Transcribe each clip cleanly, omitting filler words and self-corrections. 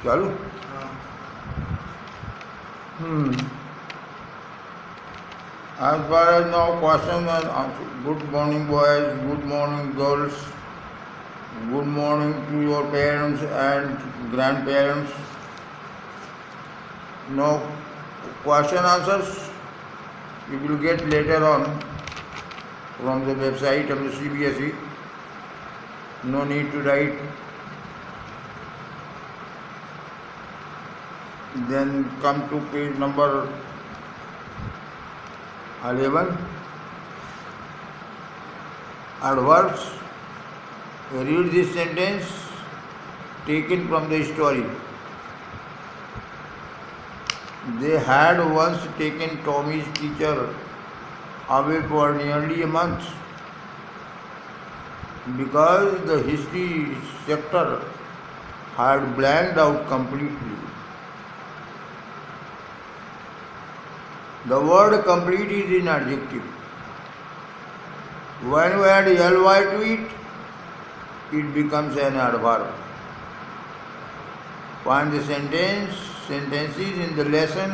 चालू as far as now question and answer. Good morning boys, good morning girls, good morning to your parents and grandparents. Now question answers you will get later on from the website of the CBSE. No need to write. Then come to page number 11. Adverbs. Read this sentence taken from the story. They had once taken Tommy's teacher away for nearly a month because the history sector had blanked out completely. The word complete is an adjective. When you add ly to it, it becomes an adverb. Find the sentences in the lesson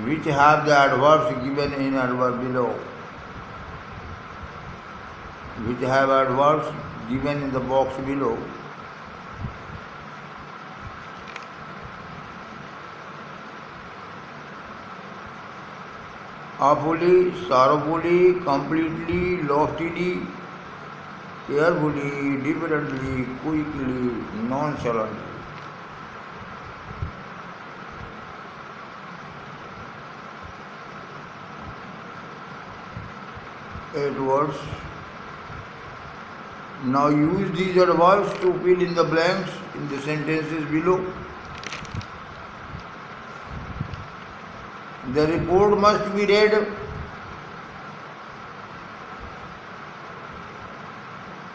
which have the adverbs given in adverb below. Which have adverbs given in the box below. Awfully, sorrowfully, completely, loftily, carefully, differently, quickly, nonchalantly. Eight words. Now use these adverbs to fill in the blanks in the sentences below. The report must be read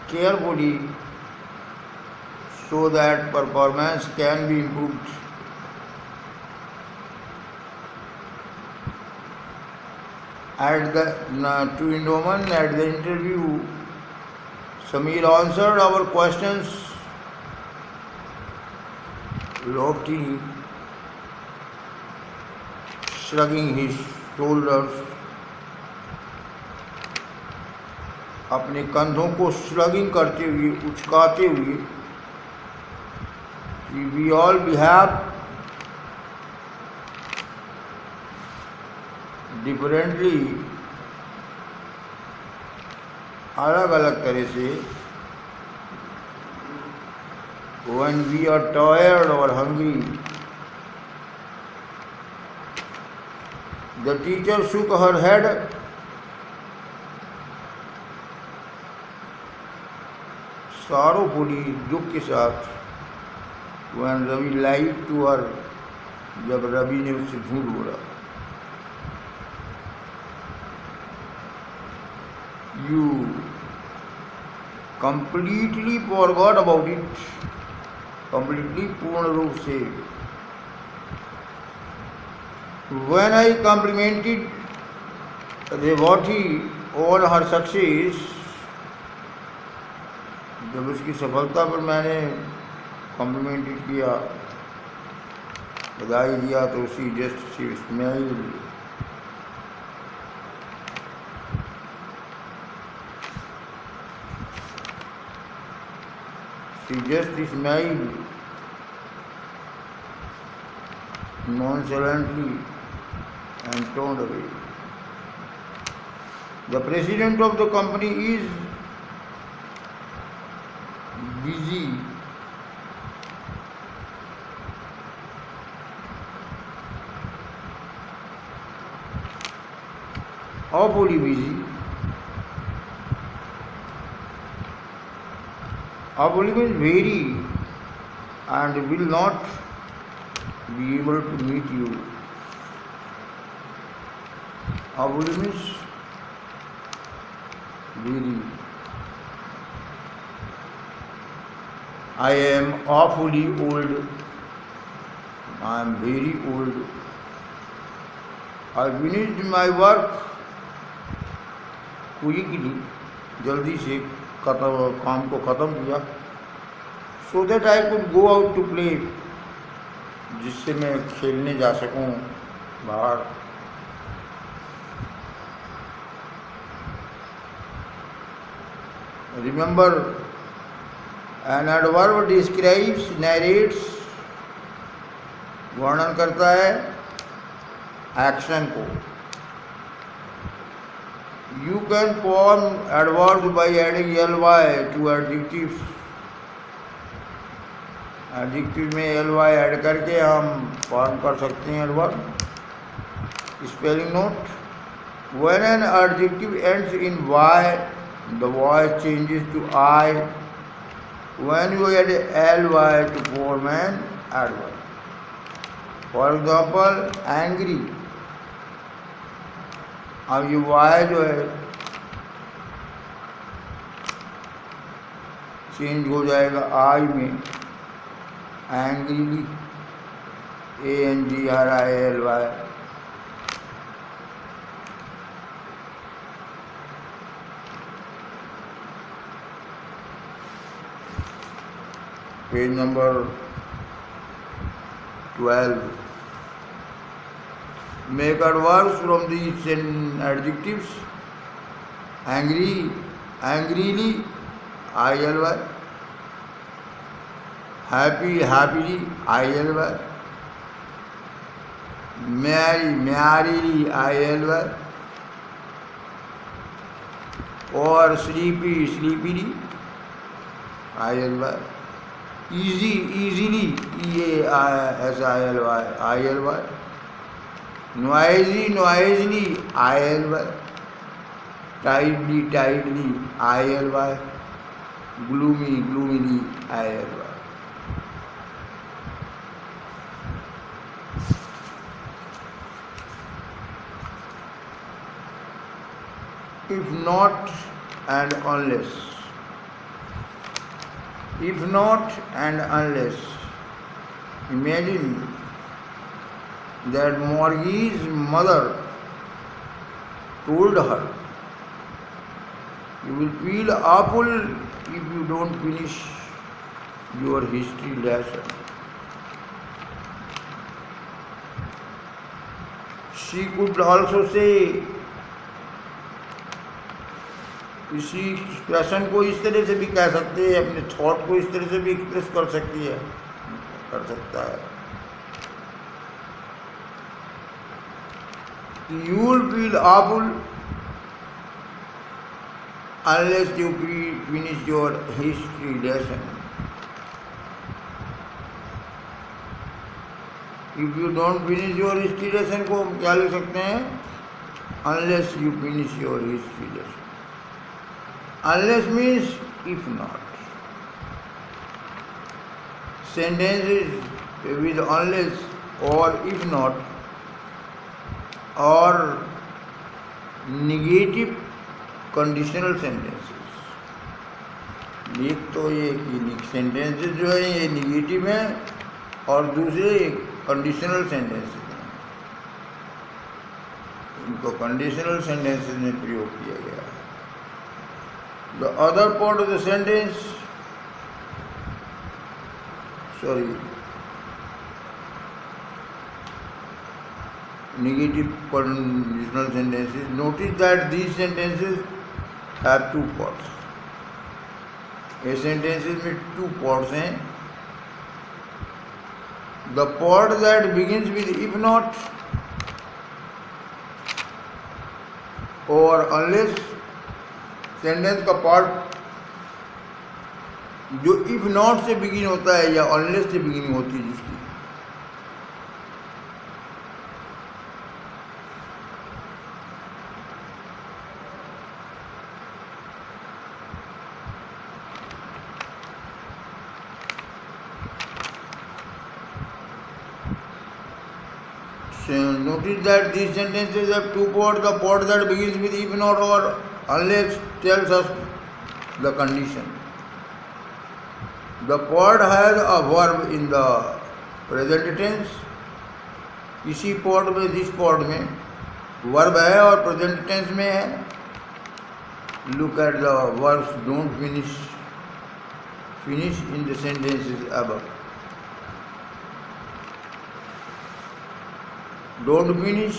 carefully so that performance can be improved. To Indoman at the interview, Samir answered our questions loftily, shrugging his shoulders, अपने कंधों को shrugging करते हुए, उचकाते हुए, कि we all behave differently, अलग अलग तरह से, when we are tired or hungry. The teacher shook her head. Sorrowfully, दुख के साथ. When Ravi lied to her, जब रवि ने उससे झूठ बोला. You completely forgot about it. Completely, पूर्ण रूप से. When I complimented Revati on her success, जब उसकी सफलता पर मैंने कॉम्प्लीमेंटेड किया, बधाई दिया, तो she just smiled. She just smiled nonchalantly and turned away. The president of the company is busy awfully busy. Awfully means very, and will not be able to meet you. Awfully means very. I am awfully old. I am very old. I finished my work quickly, जल्दी से काम को ख़त्म किया, so that I could go out to play जिससे मैं खेलने जा सकूं बाहर। Remember, an adverb describes, narrates, वर्णन करता है एक्शन को। You can form adverb by adding ly to adjective. Adjective में ly ऐड करके हम फॉर्म कर सकते हैं adverb. Spelling note, when an adjective ends in y, the voice changes to I when you add ly to form an adverb. For example, angry, अब ये y जो है चेंज हो जाएगा I में, angrily, ANGRILY। Page number 12। Make adverbs from these adjectives: angry, angrily, ILY; happy, happily, ILY; merry, merrily, ILY; or sleepy, sleepily, ILY; easy, easily, EASILY, ILY; noisy, noisily, ILY; tidily, tidily, ILY; gloomy, gloomily, ILY. If not and unless. If not and unless. Imagine that Margie's mother told her, "You will feel awful if you don't finish your history lesson." She could also say, इसी expression को इस तरह से भी कह सकते हैं, अपने थॉट को इस तरह से भी एक्सप्रेस कर सकती है, कर सकता है। You will feel awful unless you finish your history lesson. If you don't finish your history lesson को हम क्या लिख सकते हैं? Unless you finish your history lesson. Unless means if not. Sentences with unless or if not or negative conditional sentences. एक तो ये sentences जो है ये निगेटिव हैं और दूसरे कंडीशनल सेंटेंसेस हैं। इनको कंडीशनल सेंटेंसेस में प्रयोग किया गया है। The other part of the sentence, negative conditional sentences. Notice that these sentences have two parts. ये sentences में two parts हैं. The part that begins with if not or unless, sentence का part जो इफ नॉट से begin होता है या unless से बिगिन होती है जिसकी, notice that these sentences have two parts. The part that begins with if not or unless tells us the condition. The part has a verb in the present tense. इसी part में, this part में verb है और present tense में है. Look at the verbs don't finish in the sentences above. Don't finish,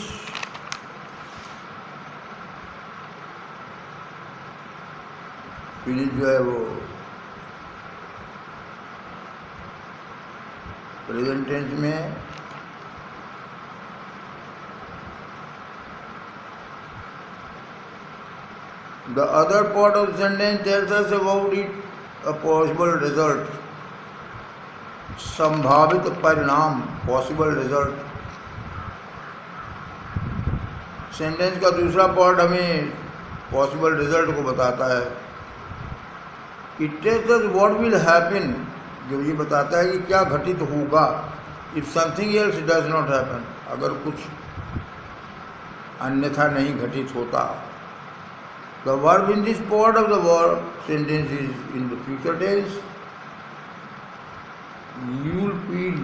finish जो है वो प्रेजेंट टेंस में है। The other part of the sentence tells us about it, a possible result, संभावित परिणाम, पॉसिबल रिजल्ट। सेंटेंस का दूसरा part हमें पॉसिबल रिजल्ट को बताता है। It tells us what will happen, जो ये बताता है कि क्या घटित होगा। If something else does not happen, अगर कुछ अन्यथा नहीं घटित होता। The verb in this part of the verb sentence is in the future tense. You will feel,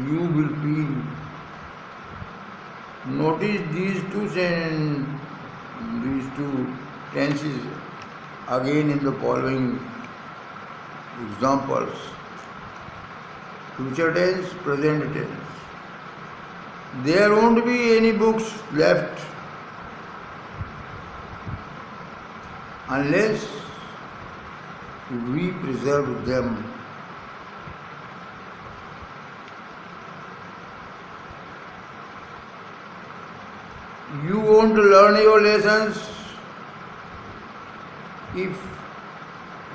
you will feel. Notice these two tenses again in the following examples. Future tense, present tense. There won't be any books left unless we preserve them. You won't learn your lessons if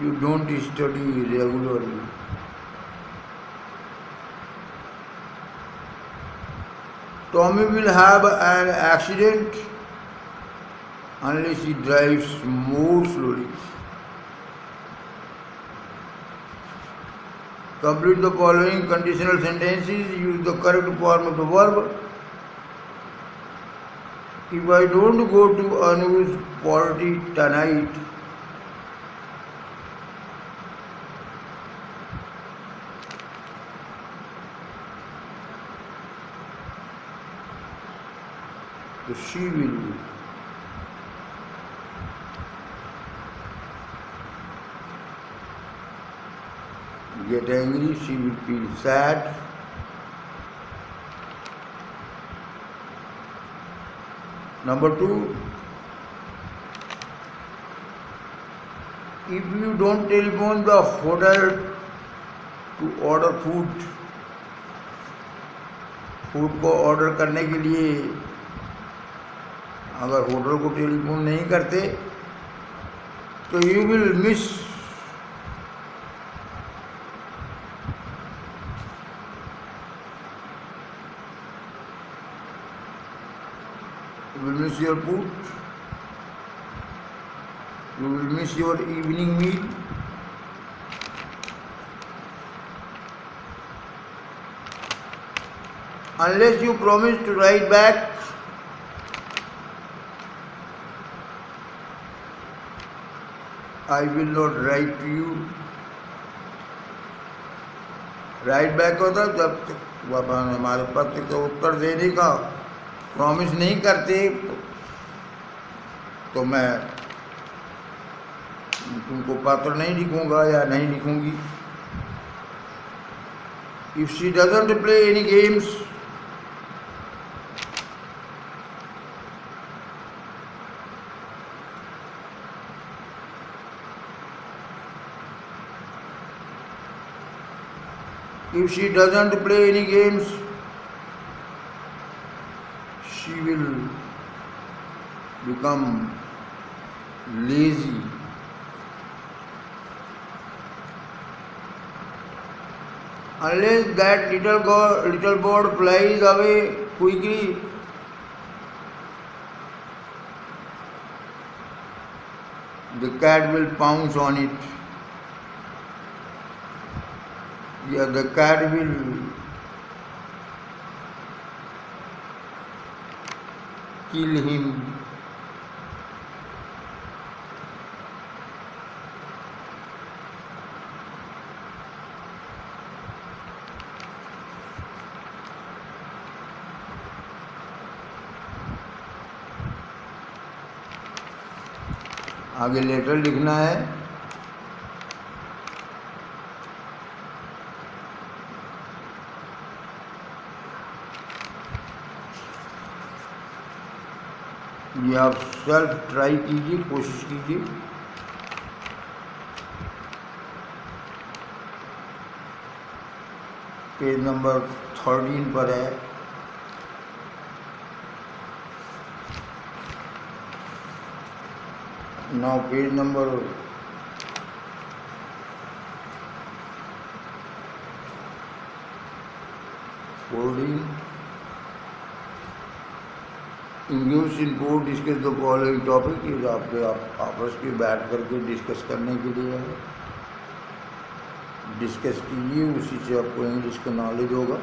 you don't study regularly. Tommy will have an accident unless he drives more slowly. Complete the following conditional sentences. Use the correct form of the verb. If I don't go to Anu's party tonight, so she will get angry, she will feel sad. Number 2, if you don't telephone the hotel to order food, food को order करने के लिए अगर hotel को telephone नहीं करते तो you will miss your food, you will miss your evening meal. Unless you promise to write back, I will not write to you. Right back होता है जब तक हमारे पत्र का उत्तर देने का प्रॉमिस नहीं करते तो मैं तुमको पत्र नहीं लिखूंगा या नहीं लिखूंगी। If she doesn't play any games, if she doesn't play any games, she will become lazy. Unless that little bird flies away quickly, the cat will pounce on it. Yeah, the cat will kill him. आगे letter लिखना है। ये आप self try कीजिए, कोशिश कीजिए। Page number 13 पर है। Now page number 14। English input discuss the following topic. ये आपके आपस में बैठ करके डिस्कस करने के लिए है। डिस्कस कीजिए, उसी से आपको इंग्लिश का नॉलेज होगा।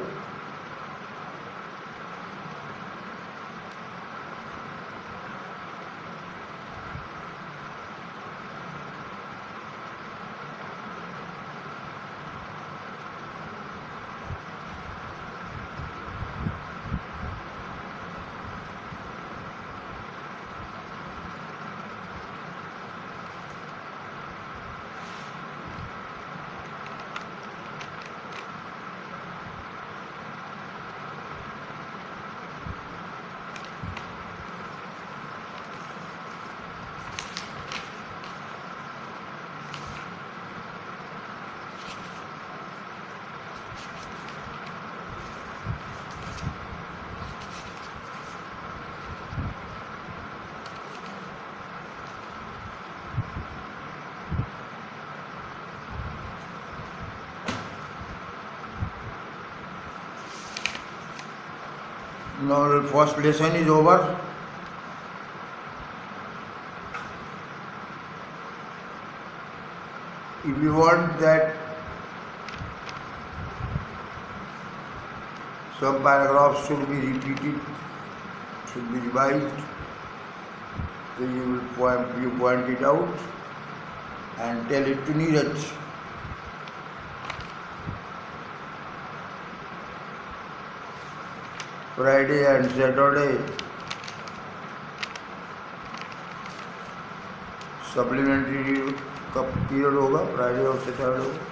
Now first lesson is over. If you want that some paragraphs should be repeated, should be revised, so you point it out and tell it to Neeraj. Friday and Saturday supplementary का period होगा, Friday और Saturday होगा।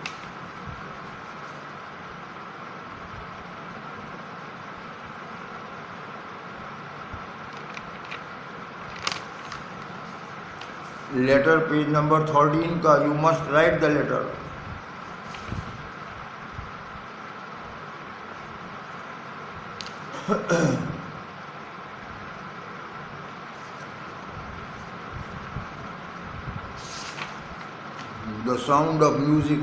Letter page number 13 का, you must write the letter. The sound of music,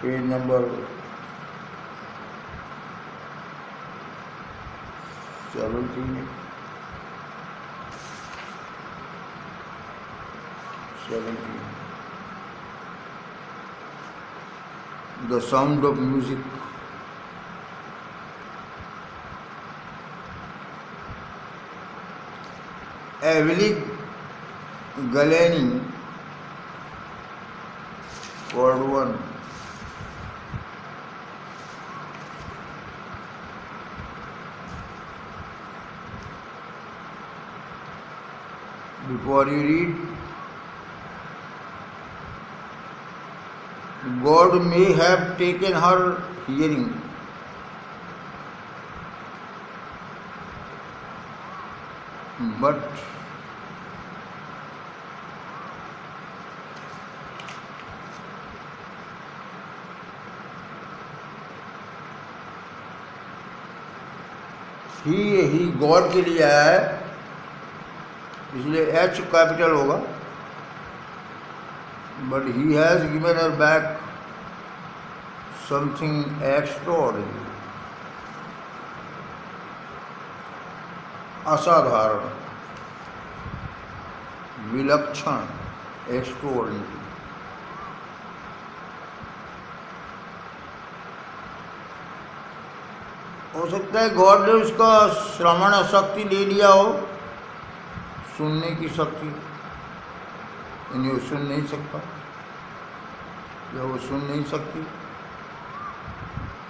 page number 17. The sound of music. Evelyn Galeni, word 1. Before you read, God may have taken her hearing, but he God के लिए आया है, इसलिए H capital होगा। But he has given her back something extraordinary, असाधारण, विलक्षण, extraordinary. हो सकता है गॉड ने उसका श्रवण शक्ति ले लिया हो, सुनने की शक्ति, यानी वो सुन नहीं सकता या वो सुन नहीं सकती,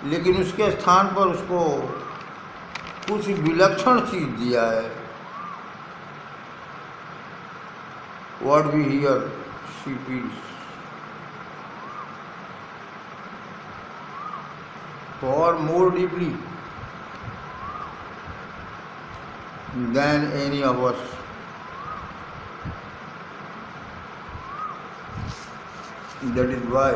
लेकिन उसके स्थान पर उसको कुछ विलक्षण चीज दिया है। What we hear she feels, for more deeply than any of us. That is why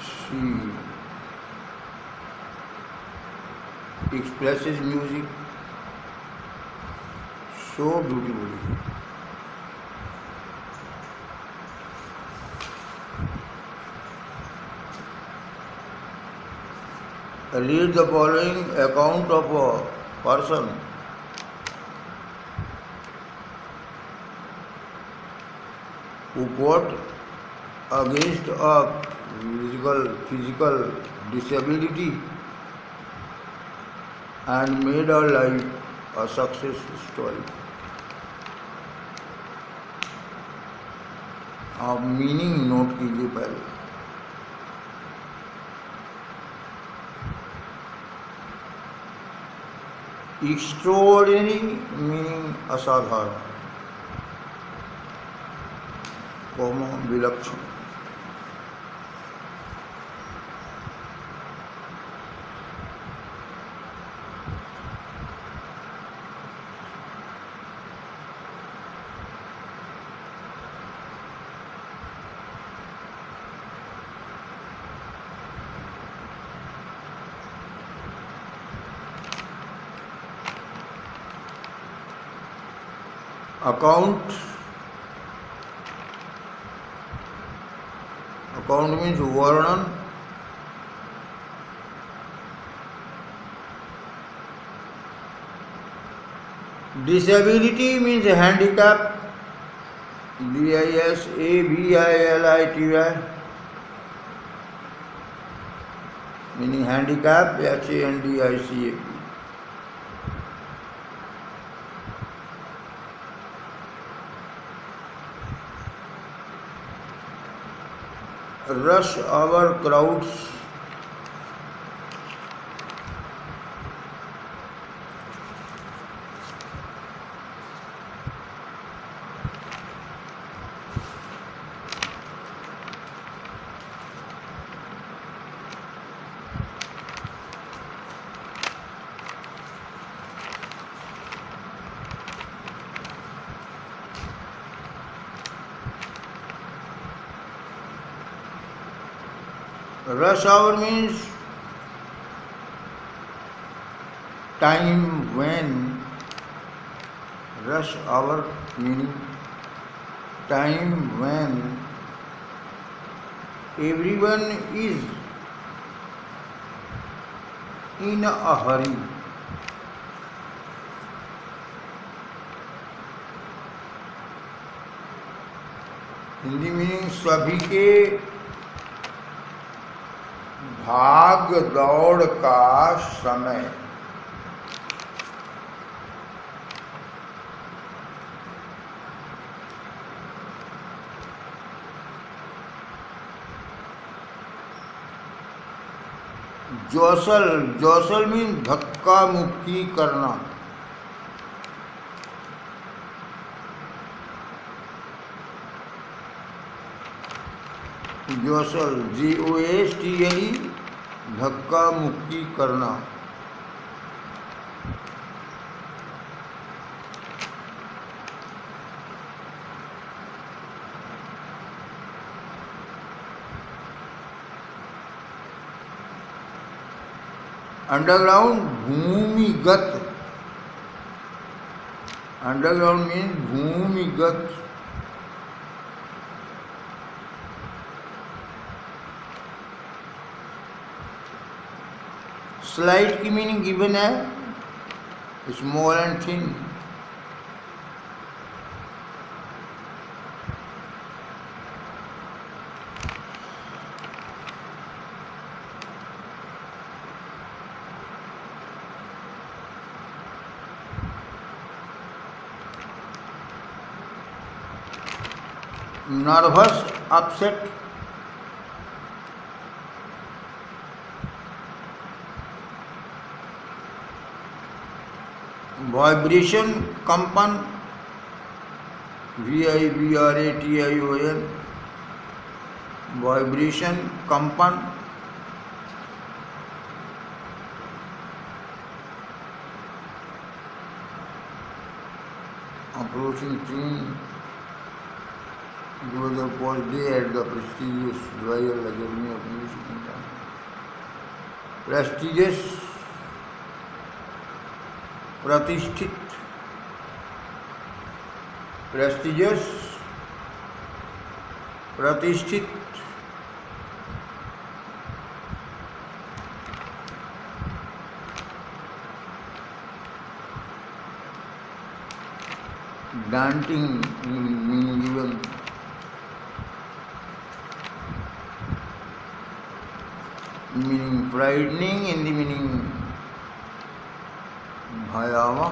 she expresses music so beautifully. Read the following account of a person who fought against a physical disability and made her life a success story. आप meaning note कीजिए पहले. Extraordinary meaning असाधारण, विलक्षण. Account means वर्णन. Disability means handicap, DISABILITY, meaning handicap, HANDICAP. rush hour crowds, rush hour means time when, rush hour meaning time when everyone is in a hurry. Hindi meaning सभी के भाग दौड़ का समय. जौसल मीन धक्का मुक्की करना. जौसल JOSTLE, धक्का मुक्की करना. अंडरग्राउंड भूमिगत. अंडरग्राउंड मीन भूमिगत. स्लाइड की मीनिंग गिवन है, small and thin. Nervous, upset. Vibration, कंपन, VIBRATION, वाइब्रेशन, कंपन. approaching train. It was the first day at the prestigious Royal Academy of Music and Dance. Prestigious, प्रतिष्ठित, prestigious, प्रतिष्ठित, daunting meaning given, meaning frightening in the meaning भयावह,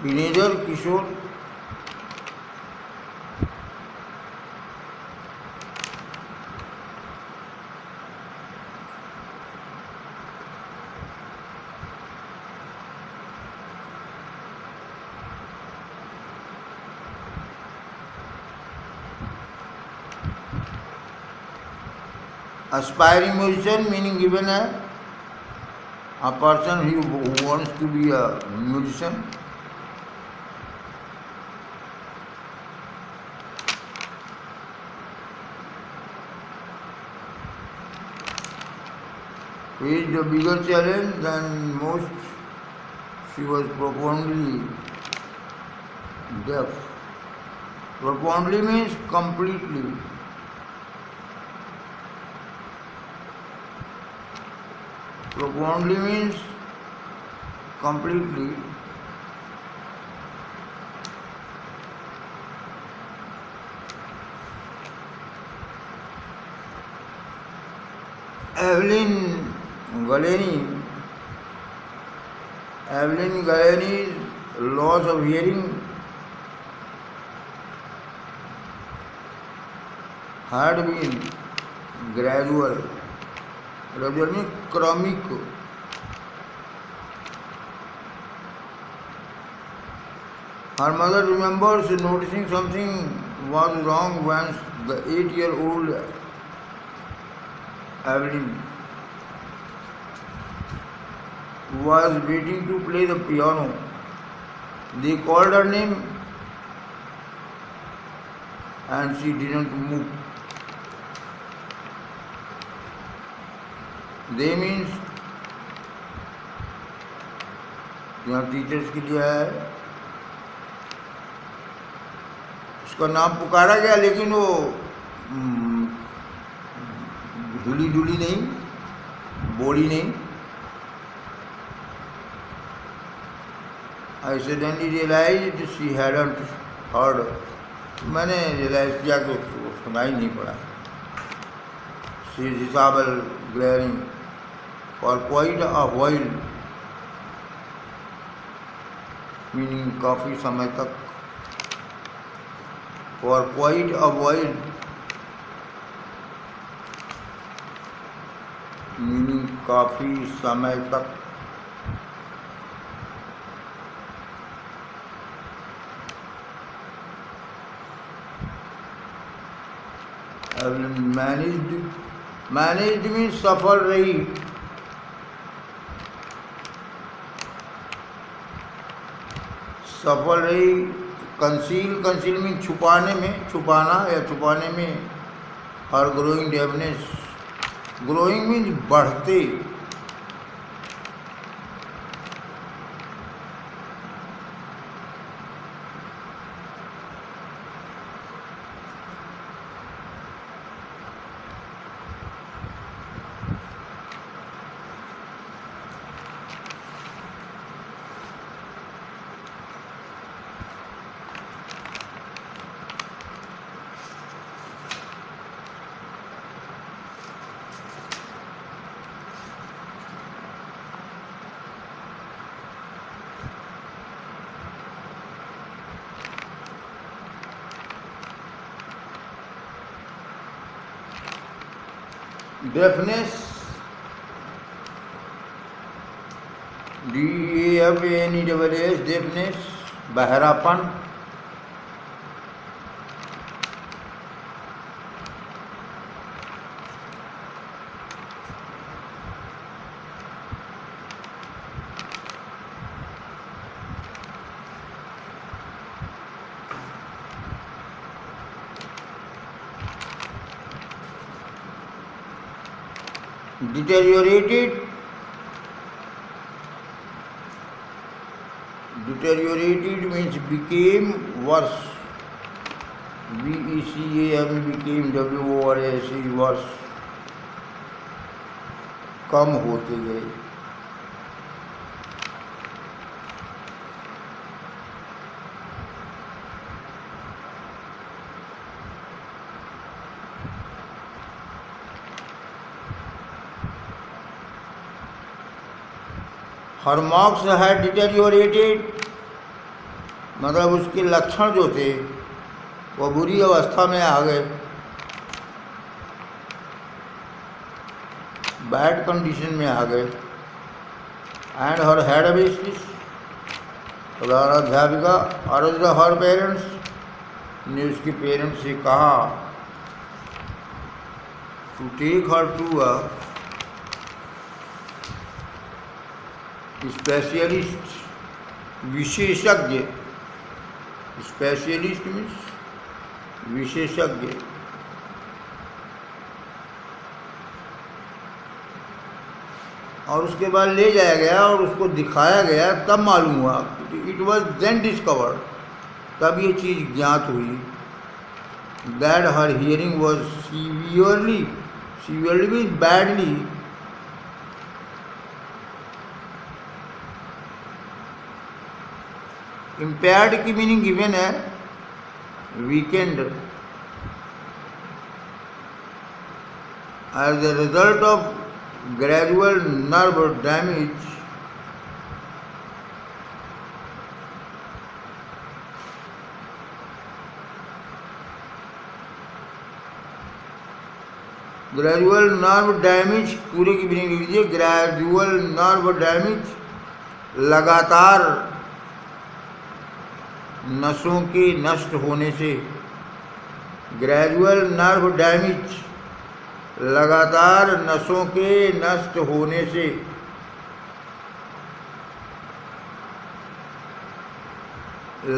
teenager, Kishore, aspiring musician meaning given a person who wants to be a musician. Faced a bigger challenge than most. She was profoundly deaf. Profoundly means completely. Profoundly means completely. Evelyn Galeni's loss of hearing had been gradual, क्रमिक. Her mother remembers noticing something was wrong when the 8-year-old Evelyn was waiting to play the piano. They called her name and she didn't move. They means यहाँ teachers के लिए है. उसका नाम पुकारा गया लेकिन वो ढुली नहीं, बोली नहीं. I suddenly realized she hadn't heard. मैंने रियलाइज किया कि उसको सुनाई नहीं पड़ा. She is disabled, glaring for quite a while, meaning काफी समय तक. For quite a while, meaning काफी समय तक. मैनेज्ड मीन्स सफल रही. सफल रही. कंसील मीन छुपाने में, छुपाना या छुपाने में. और ग्रोइंग डेवनेस. ग्रोइंग मीन्स बढ़ते. Deafness, DEAFNESS, deafness, बहरापन. Deteriorated, means became worse. BECAME, became, WORSE, worse, कम होते गए. Her marks had deteriorated, मतलब उसके लक्षण जो थे वो बुरी अवस्था में आ गए, बैड कंडीशन में आ गए. एंड हर हेड अबिलिटीज, प्रधानाध्यापिका अर्ज हर पेरेंट्स ने उसके पेरेंट्स से कहा to take her to a specialist, विशेषज्ञ. स्पेशलिस्ट मीन्स विशेषज्ञ. और उसके बाद ले जाया गया और उसको दिखाया गया, तब मालूम हुआ, इट वॉज देन डिस्कवर्ड, तब ये चीज़ ज्ञात हुई, that her hearing was severely means badly, impaired की मीनिंग गिवन है, weakened, as the result of gradual nerve damage, पूरे की मीनिंग लिख लीजिए. ग्रेजुअल नर्व डैमेज, लगातार नसों के नष्ट होने से. ग्रेजुअल नर्व डैमेज, लगातार नसों के नष्ट होने से.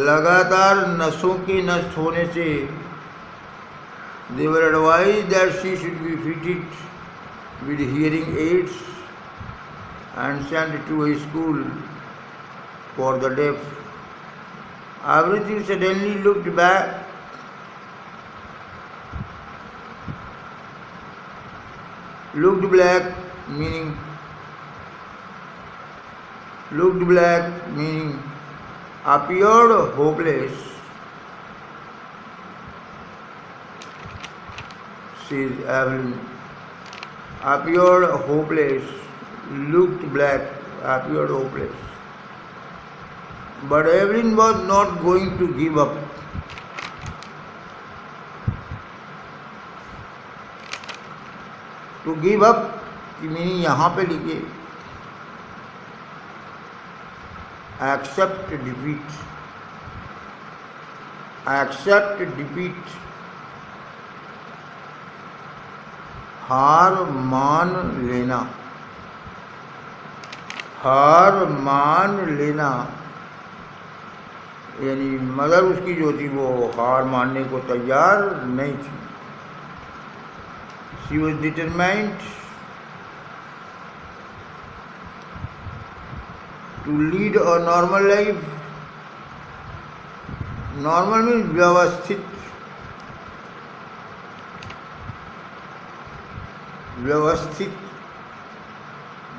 लगातार नसों के नष्ट होने से. They were advised that she should be fitted with hearing aids and sent to a school for the deaf. Everything suddenly looked back. Looked black meaning appeared hopeless, says Evelyn. Appeared hopeless, looked black, appeared hopeless. But Evelyn was not going to give up. To give up की meaning यहाँ पे लिखिए, accept defeat. Accept defeat, हार मान लेना. हार मान लेना यानी मदर उसकी जो थी वो हार मानने को तैयार नहीं थी. She was determined to lead a normal life. Normal means व्यवस्थित. व्यवस्थित,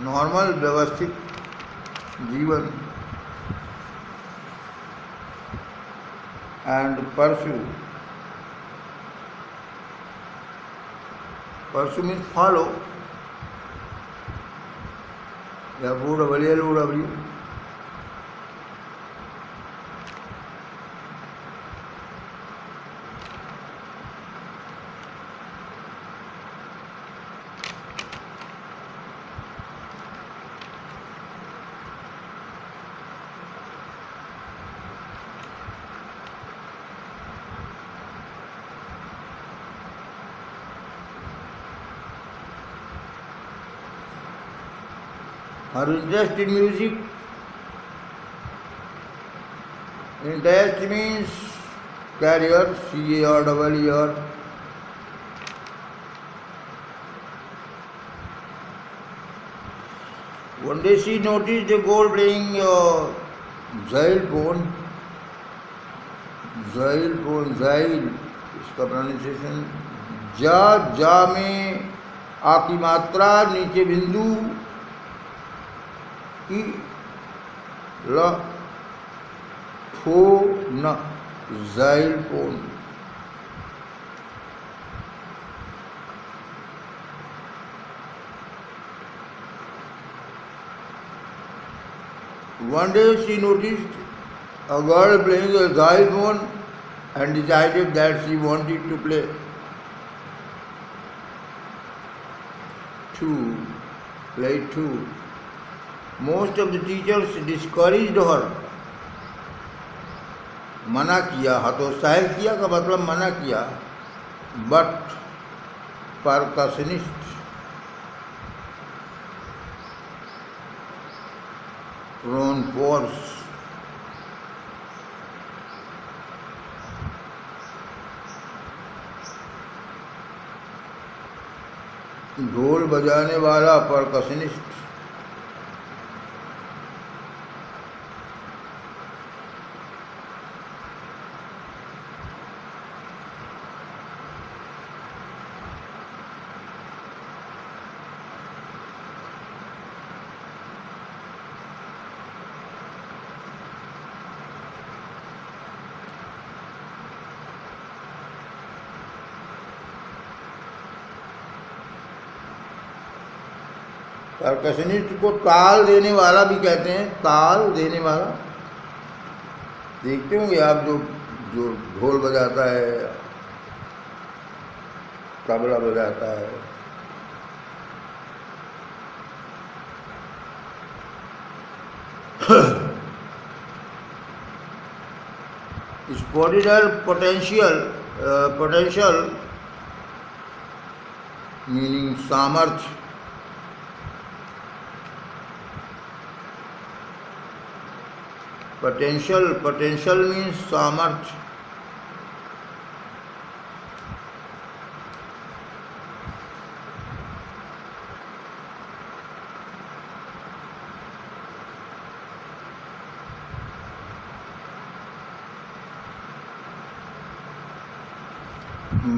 नॉर्मल व्यवस्थित जीवन. And pursue means follow. FOWL. Her interest in music. Interest means career, CAREER. One day she noticed a girl playing xylophone. Xyl इसका pronunciation जा जा में आ की मात्रा नीचे बिंदु ई ल फो न xylophone. One day she noticed a girl playing a xylophone and decided that she wanted to play too. Most of the teachers discouraged her. मना किया, हतोत्साहित किया का मतलब मना किया. But percussionist Ron Force ढोल बजाने वाला परकशनिस्ट परकशनिस्ट को ताल देने वाला भी कहते हैं. ताल देने वाला देखते होंगे आप, जो जो ढोल बजाता है, तबला बजाता है. स्पोडिडल पोटेंशियल मीनिंग सामर्थ्य. Potential means सामर्थ्य.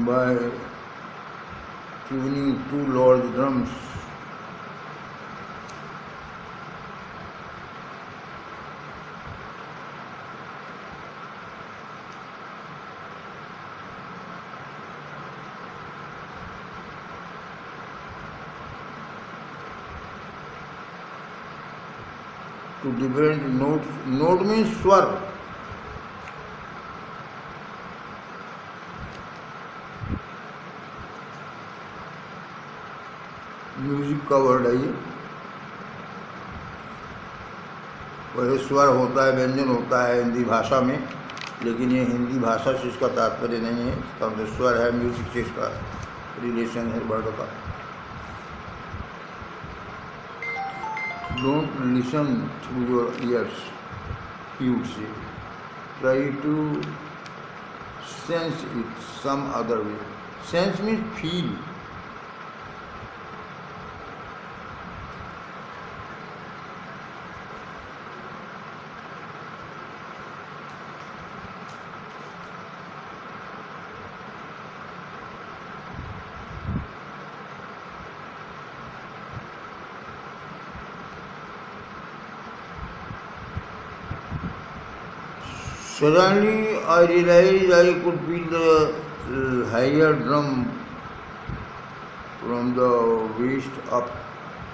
By tuning two large drums. To different notes. Note means स्वर. म्यूजिक का वर्ड है ये. वह स्वर होता है, व्यंजन होता है हिंदी भाषा में, लेकिन ये हिंदी भाषा से इसका तात्पर्य नहीं है. इसका मतलब स्वर है, म्यूजिक से इसका रिलेशन है वर्ड का. Don't listen through your ears, he would say. Try to sense it some other way. Sense means feel. Suddenly I realized I could feel the higher drum from the waist up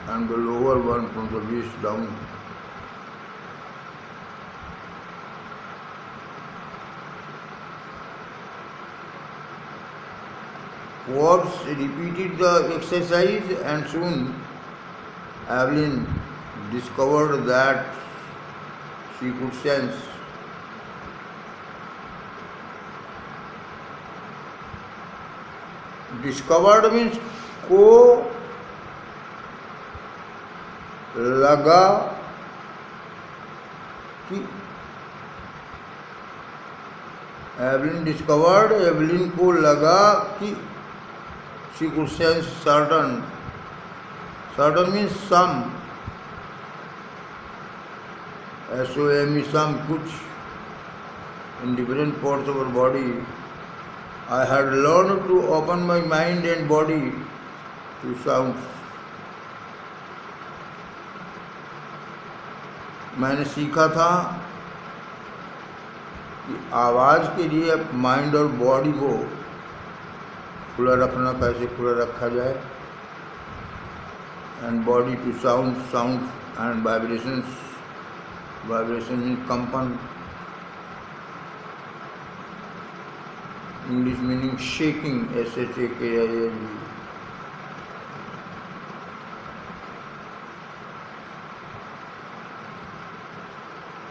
and the lower one from the waist down. Forbes repeated the exercise and soon Evelyn discovered that she could sense. Discovered means को लगा कि Evelyn discovered, Evelyn को लगा कि she could sense certain, certain means some, SOME some, कुछ, in different parts of our body. I had learned to open my mind and body to sounds. मैंने सीखा था कि आवाज़ के लिए माइंड और बॉडी को खुला रखना, कैसे खुला रखा जाए, and body to sound, sound and vibrations, vibration mean कंपन, English meaning shaking, SHAKING.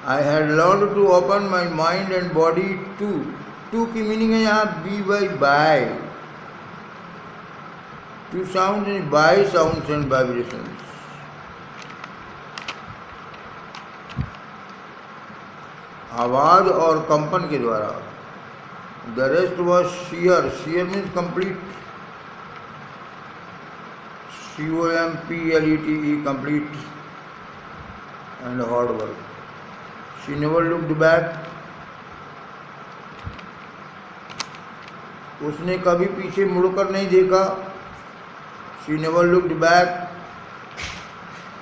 I had learned to open my mind and body to की मीनिंग है यहाँ by. To sounds and by sounds and vibrations. आवाज और कंपन के द्वारा. The rest was sheer. Sheer means complete. COMPLETE, complete and hard work. She never looked back. उसने कभी पीछे मुड़कर नहीं देखा. She never looked back.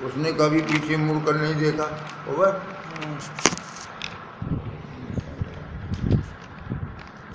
उसने कभी पीछे मुड़कर नहीं देखा. Over.